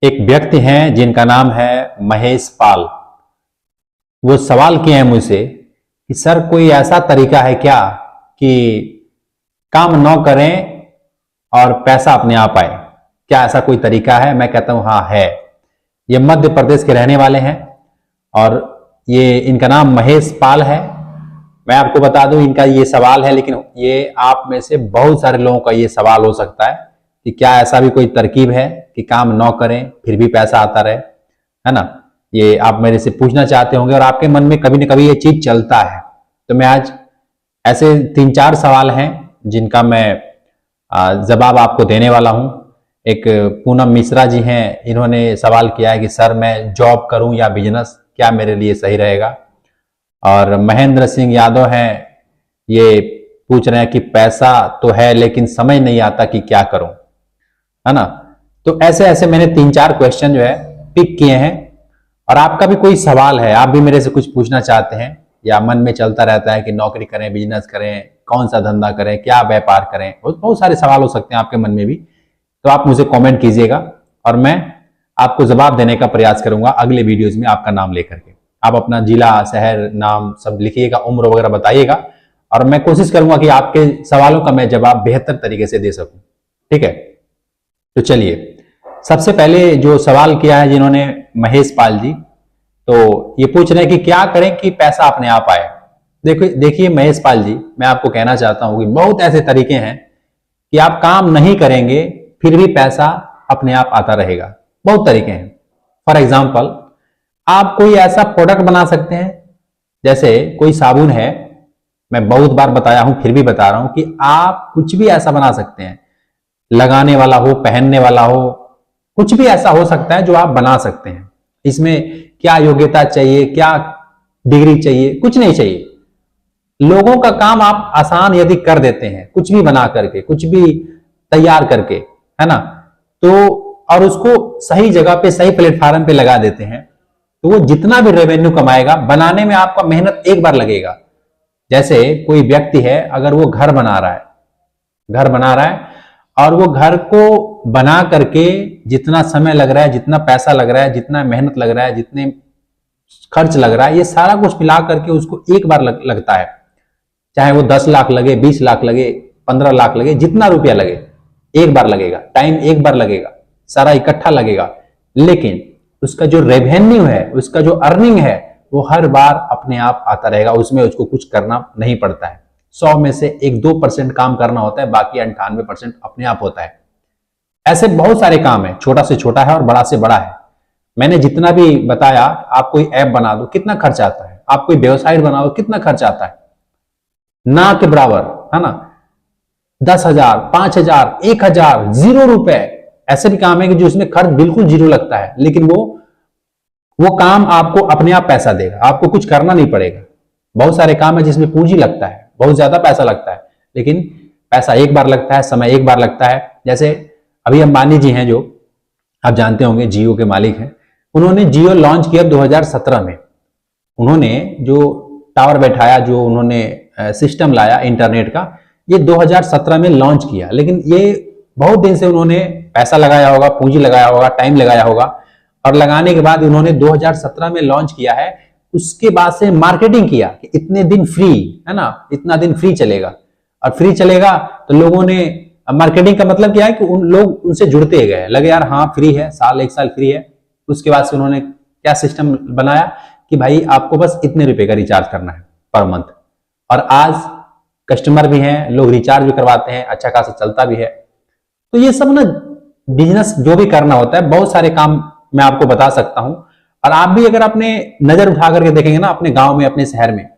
एक व्यक्ति हैं जिनका नाम है महेश पाल। वो सवाल किए हैं मुझसे कि सर कोई ऐसा तरीका है क्या कि काम न करें और पैसा अपने आप आए, क्या ऐसा कोई तरीका है? मैं कहता हूं हाँ है। ये मध्य प्रदेश के रहने वाले हैं और ये इनका नाम महेश पाल है। मैं आपको बता दूं इनका ये सवाल है, लेकिन ये आप में से बहुत सारे लोगों का ये सवाल हो सकता है कि क्या ऐसा भी कोई तरकीब है कि काम न करें फिर भी पैसा आता रहे, है ना? ये आप मेरे से पूछना चाहते होंगे और आपके मन में कभी न कभी ये चीज चलता है। तो मैं आज ऐसे 3-4 सवाल हैं जिनका मैं जवाब आपको देने वाला हूं। एक पूनम मिश्रा जी हैं, इन्होंने सवाल किया है कि सर मैं जॉब करूं या बिजनेस, क्या मेरे लिए सही रहेगा? और महेंद्र सिंह यादव हैं, ये पूछ रहे हैं कि पैसा तो है लेकिन समझ नहीं आता कि क्या करूं, है ना? तो ऐसे ऐसे मैंने 3-4 क्वेश्चन जो है पिक किए हैं। और आपका भी कोई सवाल है, आप भी मेरे से कुछ पूछना चाहते हैं या मन में चलता रहता है कि नौकरी करें, बिजनेस करें, कौन सा धंधा करें, क्या व्यापार करें, बहुत सारे सवाल हो सकते हैं आपके मन में भी, तो आप मुझे कमेंट कीजिएगा और मैं आपको जवाब देने का प्रयास करूंगा अगले वीडियोज में आपका नाम लेकर के। आप अपना जिला, शहर, नाम सब लिखिएगा, उम्र वगैरह बताइएगा और मैं कोशिश करूंगा कि आपके सवालों का मैं जवाब बेहतर तरीके से दे सकूं। ठीक है, तो चलिए सबसे पहले जो सवाल किया है जिन्होंने महेश पाल जी, तो ये पूछ रहे हैं कि क्या करें कि पैसा अपने आप आए। देखिए महेश पाल जी, मैं आपको कहना चाहता हूं कि बहुत ऐसे तरीके हैं कि आप काम नहीं करेंगे फिर भी पैसा अपने आप आता रहेगा। बहुत तरीके हैं। फॉर एग्जाम्पल, आप कोई ऐसा प्रोडक्ट बना सकते हैं, जैसे कोई साबुन है, मैं बहुत बार बताया हूं फिर भी बता रहा हूं कि आप कुछ भी ऐसा बना सकते हैं, लगाने वाला हो, पहनने वाला हो, कुछ भी ऐसा हो सकता है जो आप बना सकते हैं। इसमें क्या योग्यता चाहिए, क्या डिग्री चाहिए? कुछ नहीं चाहिए। लोगों का काम आप आसान यदि कर देते हैं, कुछ भी बना करके, कुछ भी तैयार करके, है ना, तो और उसको सही जगह पे, सही प्लेटफॉर्म पे लगा देते हैं, तो वो जितना भी रेवेन्यू कमाएगा, बनाने में आपका मेहनत एक बार लगेगा। जैसे कोई व्यक्ति है, अगर वो घर बना रहा है और वो घर को बना करके जितना समय लग रहा है, जितना पैसा लग रहा है, जितना मेहनत लग रहा है, जितने खर्च लग रहा है, ये सारा कुछ मिला करके उसको एक बार लगता है। चाहे वो 10 लाख लगे, 20 लाख लगे, 15 लाख लगे, जितना रुपया लगे, एक बार लगेगा, टाइम एक बार लगेगा, सारा इकट्ठा लगेगा। लेकिन उसका जो रेवेन्यू है, उसका जो अर्निंग है, वो हर बार अपने आप आता रहेगा। उसमें उसको कुछ करना नहीं पड़ता है। 100 में से 1-2% काम करना होता है, बाकी 98% अपने आप होता है। ऐसे बहुत सारे काम है, छोटा से छोटा है और बड़ा से बड़ा है। मैंने जितना भी बताया, आप कोई ऐप बना दो कितना खर्च आता है, आप कोई वेबसाइट बना दो कितना खर्च आता है, ना के बराबर, है ना? 10,000, 5,000, 1,000, 0 रुपए। ऐसे भी काम है कि जो इसमें खर्च बिल्कुल 0 लगता है, लेकिन वो काम आपको अपने आप पैसा देगा, आपको कुछ करना नहीं पड़ेगा। बहुत सारे काम है जिसमें पूंजी लगता है, बहुत ज्यादा पैसा लगता है, लेकिन पैसा एक बार लगता है, समय एक बार लगता है। जैसे अभी अंबानी जी हैं, जो आप जानते होंगे जियो के मालिक हैं, उन्होंने जियो लॉन्च किया 2017 में। उन्होंने जो टावर बैठाया, जो उन्होंने सिस्टम लाया इंटरनेट का, ये 2017 में लॉन्च किया। लेकिन ये बहुत दिन से उन्होंने पैसा लगाया होगा, पूंजी लगाया होगा, टाइम लगाया होगा, और लगाने के बाद उन्होंने 2017 में लॉन्च किया है। उसके बाद से मार्केटिंग किया कि इतने दिन फ्री, है ना, इतना दिन फ्री चलेगा, और फ्री चलेगा तो लोगों ने, मार्केटिंग का मतलब क्या है कि उन लोग उनसे जुड़ते गए, लगे यार हाँ फ्री है, एक साल फ्री है। उसके बाद से उन्होंने क्या सिस्टम बनाया कि भाई आपको बस इतने रुपए का रिचार्ज करना है पर मंथ, और आज कस्टमर भी हैं, लोग रिचार्ज भी करवाते हैं, अच्छा खासा चलता भी है। तो ये सब ना बिजनेस जो भी करना होता है, बहुत सारे काम मैं आपको बता सकता हूं। और आप भी अगर अपने नजर उठा करके देखेंगे ना, अपने गांव में, अपने शहर में,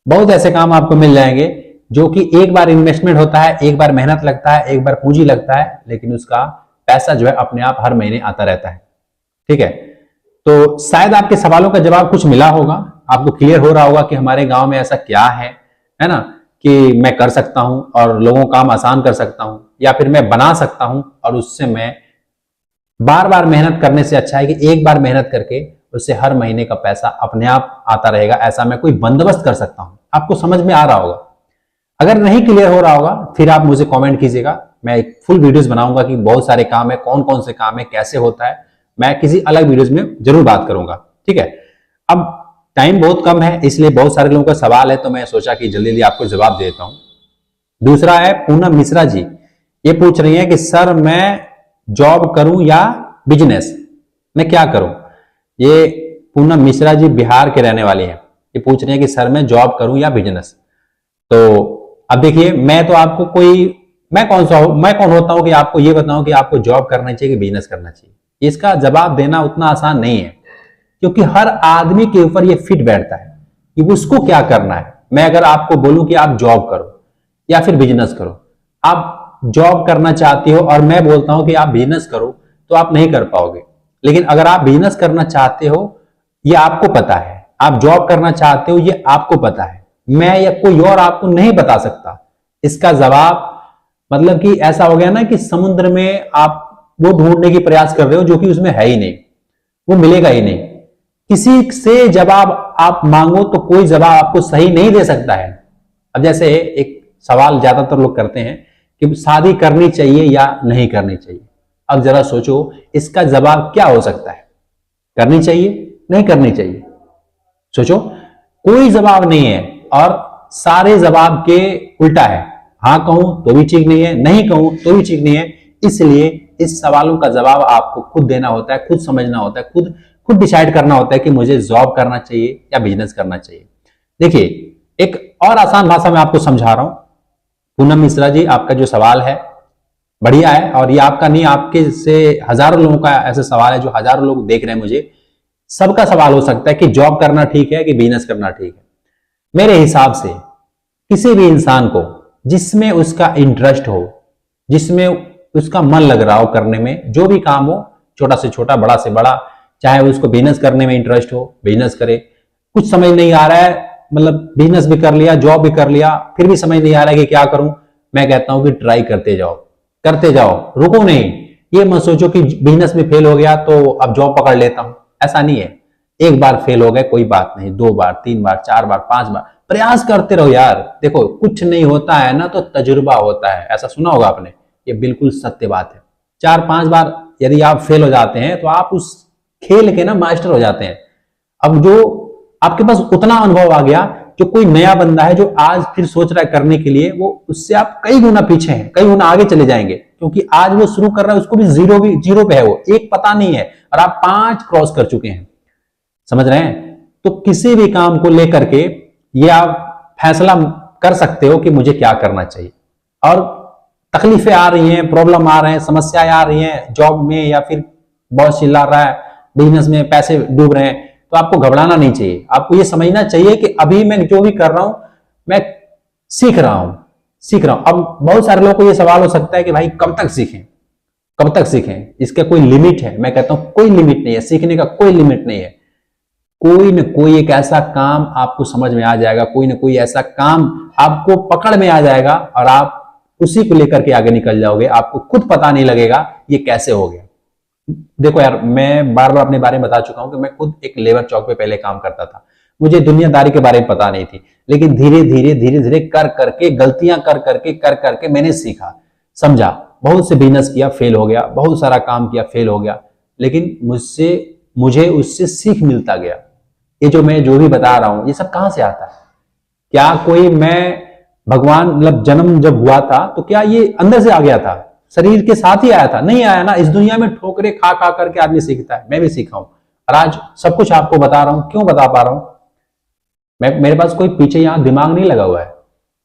बहुत ऐसे काम आपको मिल जाएंगे जो कि एक बार इन्वेस्टमेंट होता है, एक बार मेहनत लगता है, एक बार पूंजी लगता है, लेकिन उसका पैसा जो है अपने आप हर महीने आता रहता है। ठीक है, तो शायद आपके सवालों का जवाब कुछ मिला होगा, आपको क्लियर हो रहा होगा कि हमारे गांव में ऐसा क्या है ना, कि मैं कर सकता हूं और लोगों का काम आसान कर सकता हूं, या फिर मैं बना सकता हूं और उससे मैं बार बार मेहनत करने से अच्छा है कि एक बार मेहनत करके उससे हर महीने का पैसा अपने आप आता रहेगा। ऐसा मैं कोई बंदोबस्त कर सकता हूं। आपको समझ में आ रहा होगा। अगर नहीं क्लियर हो रहा होगा फिर आप मुझे कमेंट कीजिएगा, मैं एक फुल वीडियोस बनाऊंगा कि बहुत सारे काम है, कौन कौन से काम है, कैसे होता है, मैं किसी अलग वीडियोज में जरूर बात करूंगा, ठीक है। अब टाइम बहुत कम है, इसलिए बहुत सारे लोगों का सवाल है, तो मैं सोचा कि जल्दी जल्दी आपको जवाब देता हूं। दूसरा है पूनम मिश्रा जी, ये पूछ रही है कि सर मैं जॉब करूं या बिजनेस, मैं क्या करूं। ये पूनम मिश्रा जी बिहार के रहने वाली हैं, ये पूछ रही है कि सर मैं जॉब करूं या बिजनेस। तो अब देखिए, मैं तो आपको मैं कौन होता हूं कि आपको ये बताऊं कि आपको जॉब करना चाहिए कि बिजनेस करना चाहिए। इसका जवाब देना उतना आसान नहीं है, क्योंकि हर आदमी के ऊपर ये फिट बैठता है कि उसको क्या करना है। मैं अगर आपको बोलूं कि आप जॉब करो या फिर बिजनेस करो, आप जॉब करना चाहते हो और मैं बोलता हूं कि आप बिजनेस करो, तो आप नहीं कर पाओगे। लेकिन अगर आप बिजनेस करना चाहते हो, ये आपको पता है, आप जॉब करना चाहते हो, ये आपको पता है, मैं या कोई और आपको नहीं बता सकता। इसका जवाब मतलब कि ऐसा हो गया ना कि समुद्र में आप वो ढूंढने की प्रयास कर रहे हो जो कि उसमें है ही नहीं, वो मिलेगा ही नहीं। किसी से जवाब आप मांगो तो कोई जवाब आपको सही नहीं दे सकता है। अब जैसे एक सवाल ज्यादातर लोग करते हैं कि शादी करनी चाहिए या नहीं करनी चाहिए। अब जरा सोचो, इसका जवाब क्या हो सकता है? करनी चाहिए, नहीं करनी चाहिए? सोचो, कोई जवाब नहीं है और सारे जवाब के उल्टा है। हाँ कहूं तो भी ठीक नहीं है, नहीं कहूं तो भी ठीक नहीं है। इसलिए इस सवालों का जवाब आपको खुद देना होता है, खुद समझना होता है, खुद डिसाइड करना होता है कि मुझे जॉब करना चाहिए या बिजनेस करना चाहिए। देखिए, एक और आसान भाषा में आपको समझा रहा हूं। पूनम मिश्रा जी, आपका जो सवाल है बढ़िया है, और ये आपका नहीं, आपके से हजारों लोगों का ऐसा सवाल है, जो हजारों लोग देख रहे हैं मुझे, सबका सवाल हो सकता है कि जॉब करना ठीक है कि बिजनेस करना ठीक है। मेरे हिसाब से किसी भी इंसान को जिसमें उसका इंटरेस्ट हो, जिसमें उसका मन लग रहा हो करने में, जो भी काम हो, छोटा से छोटा, बड़ा से बड़ा, चाहे उसको बिजनेस करने में इंटरेस्ट हो, बिजनेस करे। कुछ समझ नहीं आ रहा है, मतलब बिजनेस भी कर लिया, जॉब भी कर लिया, फिर भी समझ नहीं आ रहा है कि क्या करूं, मैं कहता हूं कि ट्राई करते जाओ, रुको नहीं। ये मत सोचो कि बिजनेस में फेल हो गया तो अब जॉब पकड़ लेता हूं, ऐसा नहीं है। एक बार फेल हो गए कोई बात नहीं, 2 बार, 3 बार, 4 बार, 5 बार प्रयास करते रहो यार। देखो, कुछ नहीं होता है ना तो तजुर्बा होता है, ऐसा सुना होगा आपने, ये बिल्कुल सत्य बात है। 4-5 बार यदि आप फेल हो जाते हैं तो आप उस खेल के ना मास्टर हो जाते हैं। अब जो आपके पास उतना अनुभव आ गया, जो कोई नया बंदा है जो आज फिर सोच रहा है करने के लिए, वो उससे आप कई गुना पीछे हैं, कई गुना आगे चले जाएंगे, क्योंकि आज वो शुरू कर रहा है, उसको भी जीरो पे है, वो एक पता नहीं है, और आप 5 क्रॉस कर चुके हैं। समझ रहे हैं? तो किसी भी काम को लेकर के ये आप फैसला कर सकते हो कि मुझे क्या करना चाहिए। और तकलीफें आ रही हैं, प्रॉब्लम आ रहे हैं, समस्याएं आ रही हैं जॉब में, या फिर बॉस चिल्ला रहा है, बिजनेस में पैसे डूब रहे हैं, तो आपको घबराना नहीं चाहिए। आपको ये समझना चाहिए कि अभी मैं जो भी कर रहा हूं, मैं सीख रहा हूं। अब बहुत सारे लोगों को ये सवाल हो सकता है कि भाई कब तक सीखें, इसका कोई लिमिट है? मैं कहता हूं कोई लिमिट नहीं है, सीखने का कोई लिमिट नहीं है। कोई न कोई एक ऐसा काम आपको समझ में आ जाएगा, कोई न कोई ऐसा काम आपको पकड़ में आ जाएगा, और आप उसी को लेकर के आगे निकल जाओगे। आपको खुद पता नहीं लगेगा ये कैसे हो गया। देखो यार, मैं बार बार अपने बारे में बता चुका हूं कि मैं खुद एक लेबर चौक पे पहले काम करता था। मुझे दुनियादारी के बारे में पता नहीं थी, लेकिन धीरे धीरे कर करके, गलतियां कर करके मैंने सीखा, समझा। बहुत से बिजनेस किया, फेल हो गया, बहुत सारा काम किया, फेल हो गया, लेकिन मुझे उससे सीख मिलता गया। ये जो भी बता रहा हूं, ये सब कहां से आता है? क्या कोई मैं भगवान, मतलब जन्म जब हुआ था तो क्या ये अंदर से आ गया था, शरीर के साथ ही आया था? नहीं आया ना। इस दुनिया में ठोकरे खा करके आदमी सीखता है, मैं भी सीखा हूं, और आज सब कुछ आपको बता रहा हूं। क्यों बता पा रहा हूं? मेरे पास कोई पीछे यहां दिमाग नहीं लगा हुआ है,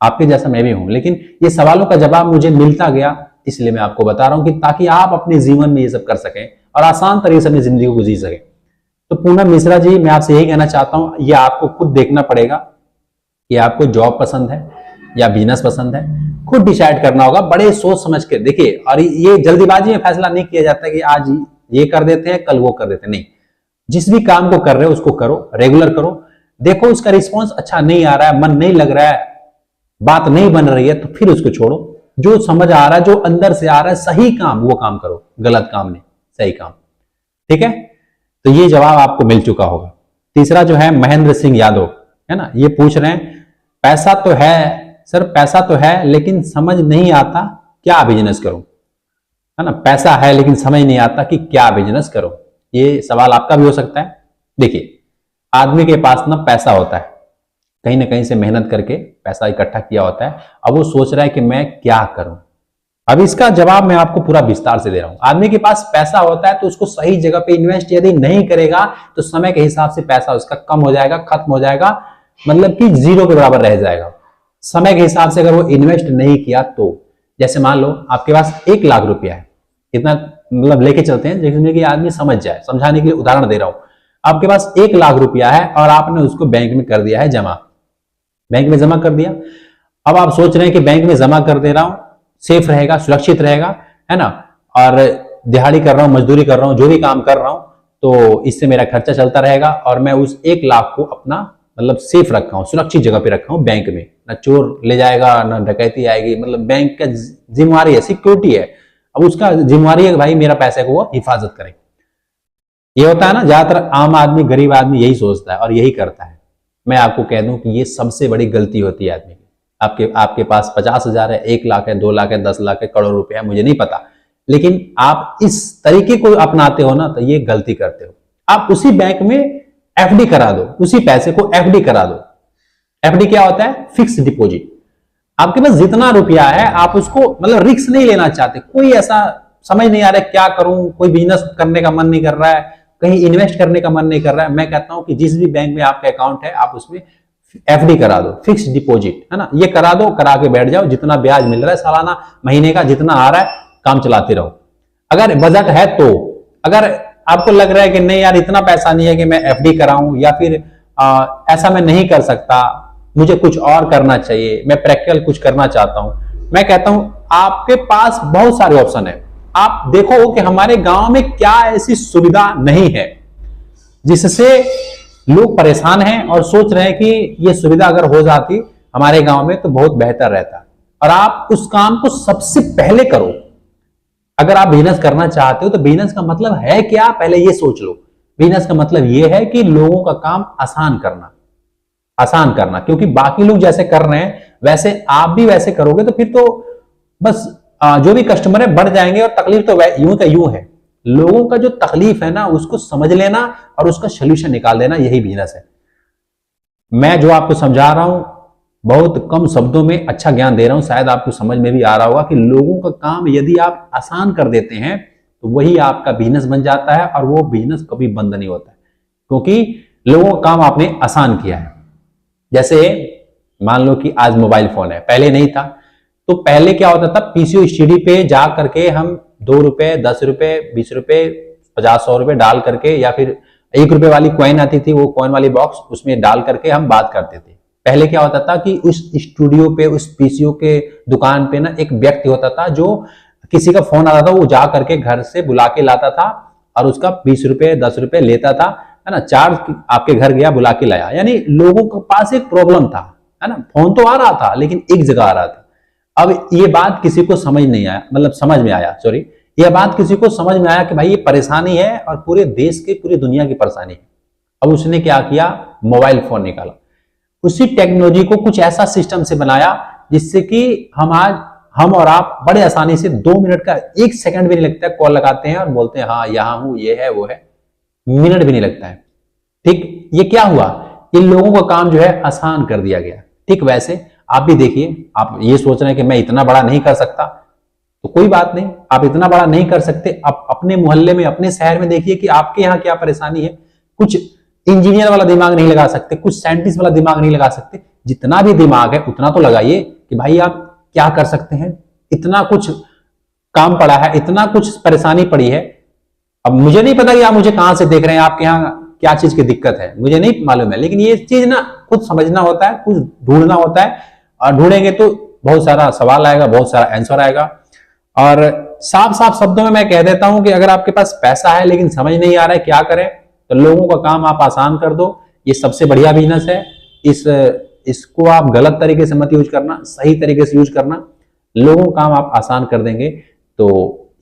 आपके जैसा मैं भी हूं, लेकिन ये सवालों का जवाब मुझे मिलता गया, इसलिए मैं आपको बता रहा हूं कि ताकि आप अपने जीवन में ये सब कर सकें और आसान तरीके से अपनी जिंदगी को जी सकें। तो पूनम मिश्रा जी, मैं आपसे यही कहना चाहता हूं, ये आपको खुद देखना पड़ेगा कि आपको जॉब पसंद है या बिजनेस पसंद है। खुद डिसाइड करना होगा, बड़े सोच समझ के। देखिए, और ये जल्दीबाजी में फैसला नहीं किया जाता कि आज ये कर देते हैं, कल वो कर देते हैं, नहीं। जिस भी काम को कर रहे हो उसको करो, रेगुलर करो। देखो उसका रिस्पॉन्स अच्छा नहीं आ रहा है, मन नहीं लग रहा है, बात नहीं बन रही है, तो फिर उसको छोड़ो। जो समझ आ रहा है, जो अंदर से आ रहा है, सही काम वो काम करो, गलत काम नहीं, सही काम। ठीक है? तो ये जवाब आपको मिल चुका होगा। तीसरा जो है महेंद्र सिंह यादव, है ना, ये पूछ रहे हैं, पैसा तो है सर, पैसा तो है, लेकिन समझ नहीं आता क्या बिजनेस करूं, है ना। पैसा है लेकिन समझ नहीं आता कि क्या बिजनेस करूं। ये सवाल आपका भी हो सकता है। देखिए, आदमी के पास ना पैसा होता है, कहीं ना कहीं से मेहनत करके पैसा इकट्ठा किया होता है। अब वो सोच रहा है कि मैं क्या करूं। अब इसका जवाब मैं आपको पूरा विस्तार से दे रहा हूं। आदमी के पास पैसा होता है तो उसको सही जगह पे इन्वेस्ट यदि नहीं करेगा तो समय के हिसाब से पैसा उसका कम हो जाएगा, खत्म हो जाएगा, मतलब कि जीरो के बराबर रह जाएगा। समय के हिसाब से अगर वो इन्वेस्ट नहीं किया तो, जैसे मान लो आपके पास 1 लाख रुपया है, इतना मतलब लेके चलते हैं जिसमें कि आदमी समझ जाए, समझाने के लिए उदाहरण दे रहा हूं। आपके पास 1 लाख रुपया है और आपने उसको बैंक में कर दिया है जमा, बैंक में जमा कर दिया। अब आप सोच रहे हैं कि बैंक में जमा कर दे रहा हूं, सेफ रहेगा, सुरक्षित रहेगा, है ना, और दिहाड़ी कर रहा हूं, मजदूरी कर रहा हूं, जो भी काम कर रहा हूं तो इससे मेरा खर्चा चलता रहेगा और मैं उस 1 लाख को अपना मतलब सेफ रखा हूं, सुरक्षित जगह पे रखा हूं बैंक में, ना चोर ले जाएगा ना डकैती आएगी, मतलब बैंक का जिम्मेवारी है, सिक्योरिटी है। अब उसका जिम्मेवारी है कि भाई मेरा पैसे को वो हिफाजत करे। ये होता है ना, ज्यादातर आम आदमी, गरीब आदमी यही सोचता है और यही करता है। मैं आपको कह दूं कि ये सबसे बड़ी गलती होती है आदमी की। आपके पास 50,000 है, 1 लाख है, 2 लाख है, 10 लाख है, करोड़ रुपए है, मुझे नहीं पता, लेकिन आप इस तरीके को अपनाते हो ना तो ये गलती करते हो। आप उसी बैंक में एफडी करा दो, उसी पैसे को एफडी करा दो। एफडी क्या होता है? Fix deposit. आपके पास जितना रुपया है आप उसको मतलब रिस्क नहीं लेना चाहते, कोई ऐसा समझ नहीं आ रहा है क्या करूं, कोई बिजनेस करने का मन नहीं कर रहा है, कहीं इन्वेस्ट करने का मन नहीं कर रहा है। मैं कहता हूं कि जिस भी बैंक में आपका अकाउंट है आप उसमें एफडी करा दो, फिक्स डिपॉजिट, है ना, ये करा दो, करा के बैठ जाओ। जितना ब्याज मिल रहा है सालाना, महीने का जितना आ रहा है, काम चलाते रहो। अगर बजट है तो, अगर आपको लग रहा है कि नहीं यार इतना पैसा नहीं है कि मैं एफडी कराऊं, या फिर ऐसा मैं नहीं कर सकता, मुझे कुछ और करना चाहिए, मैं प्रैक्टिकल कुछ करना चाहता हूं, मैं कहता हूं आपके पास बहुत सारे ऑप्शन है। आप देखो कि हमारे गांव में क्या ऐसी सुविधा नहीं है जिससे लोग परेशान हैं और सोच रहे हैं कि ये सुविधा अगर हो जाती हमारे गांव में तो बहुत बेहतर रहता। और आप उस काम को सबसे पहले करो। अगर आप बिजनेस करना चाहते हो तो बिजनेस का मतलब है क्या, पहले ये सोच लो। बिजनेस का मतलब ये है कि लोगों का काम आसान करना, आसान करना। क्योंकि बाकी लोग जैसे कर रहे हैं वैसे आप भी वैसे करोगे तो फिर तो बस जो भी कस्टमर है बढ़ जाएंगे और तकलीफ तो यूं का यूं है। लोगों का जो तकलीफ है ना उसको समझ लेना और उसका सोल्यूशन निकाल देना, यही बिजनेस है। मैं जो आपको समझा रहा हूं बहुत कम शब्दों में अच्छा ज्ञान दे रहा हूं, शायद आपको समझ में भी आ रहा होगा कि लोगों का काम यदि आप आसान कर देते हैं तो वही आपका बिजनेस बन जाता है और वो बिजनेस कभी बंद नहीं होता है, क्योंकि लोगों का काम आपने आसान किया है। जैसे मान लो कि आज मोबाइल फोन है, पहले नहीं था। तो पहले क्या होता था, पीसीओ स्टडी पे जा करके हम 2 रुपए, 10 रुपए, 20 रुपए, 50, 100 रुपए डाल करके, या फिर 1 रुपए वाली कॉइन आती थी, वो कॉइन वाली बॉक्स, उसमें डाल करके हम बात करते थे। पहले क्या होता था कि उस स्टूडियो पे, उस पीसीओ के दुकान पे ना एक व्यक्ति होता था जो किसी का फोन आता था वो जा करके घर से बुला के लाता था और उसका 20 रुपए 10 रुपए लेता था, है ना, चार्ज आपके घर गया, बुला के लाया। यानी लोगों के पास एक प्रॉब्लम था, है ना, फोन तो आ रहा था लेकिन एक जगह आ रहा था। अब ये बात किसी को समझ नहीं आया, मतलब समझ में आया, सॉरी, यह बात किसी को समझ में आया कि भाई ये परेशानी है और पूरे देश की, पूरी दुनिया की परेशानी है। अब उसने क्या किया, मोबाइल फोन निकाला। उसी टेक्नोलॉजी को कुछ ऐसा सिस्टम से बनाया जिससे कि हम और आप बड़े आसानी से 2 मिनट का, 1 सेकंड भी नहीं लगता है, कॉल लगाते हैं और बोलते हैं हाँ यहां हूं, ये है वो है, मिनट भी नहीं लगता है। ठीक, ये क्या हुआ, इन लोगों का काम जो है आसान कर दिया गया। ठीक वैसे आप भी देखिए, आप ये सोच रहे हैं कि मैं इतना बड़ा नहीं कर सकता, तो कोई बात नहीं, आप इतना बड़ा नहीं कर सकते। आप अपने मोहल्ले में, अपने शहर में देखिए कि आपके यहाँ क्या परेशानी है। कुछ इंजीनियर वाला दिमाग नहीं लगा सकते, कुछ साइंटिस्ट वाला दिमाग नहीं लगा सकते, जितना भी दिमाग है उतना तो लगाइए कि भाई आप क्या कर सकते हैं। इतना कुछ काम पड़ा है, इतना कुछ परेशानी पड़ी है। अब मुझे नहीं पता कि आप मुझे कहां से देख रहे हैं, आपके यहाँ क्या चीज की दिक्कत है मुझे नहीं मालूम है, लेकिन ये चीज ना खुद समझना होता है, कुछ ढूंढना होता है, और ढूंढेंगे तो बहुत सारा सवाल आएगा, बहुत सारा आंसर आएगा। और साफ साफ शब्दों में मैं कह देता हूं कि अगर आपके पास पैसा है लेकिन समझ नहीं आ रहा है क्या करें, तो लोगों का काम आप आसान कर दो। ये सबसे बढ़िया बिजनेस है। इसको आप गलत तरीके से मत यूज करना, सही तरीके से यूज करना। लोगों का काम आप आसान कर देंगे तो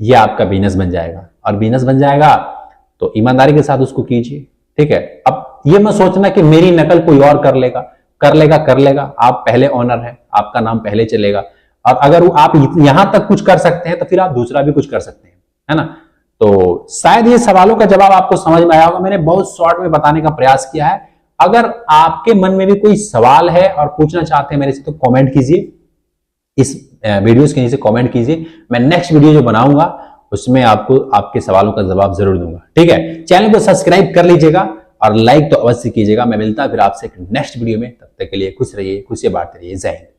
ये आपका बिजनेस बन जाएगा, और बिजनेस बन जाएगा तो ईमानदारी के साथ उसको कीजिए। ठीक है, अब ये मत सोचना कि मेरी नकल कोई और कर लेगा, कर लेगा। आप पहले ओनर है, आपका नाम पहले चलेगा। और अगर आप यहां तक कुछ कर सकते हैं तो फिर आप दूसरा भी कुछ कर सकते हैं, है ना। तो शायद ये सवालों का जवाब आपको समझ में आया होगा। मैंने बहुत शॉर्ट में बताने का प्रयास किया है। अगर आपके मन में भी कोई सवाल है और पूछना चाहते हैं मेरे से, तो कमेंट कीजिए, इस वीडियोस के नीचे कमेंट कीजिए। मैं नेक्स्ट वीडियो जो बनाऊंगा उसमें आपको आपके सवालों का जवाब जरूर दूंगा। ठीक है, चैनल को सब्सक्राइब कर लीजिएगा और लाइक तो अवश्य कीजिएगा। मैं मिलता फिर आपसे नेक्स्ट वीडियो में, तब तक के लिए खुश रहिए, खुशियां बांटते रहिए। जय हिंद।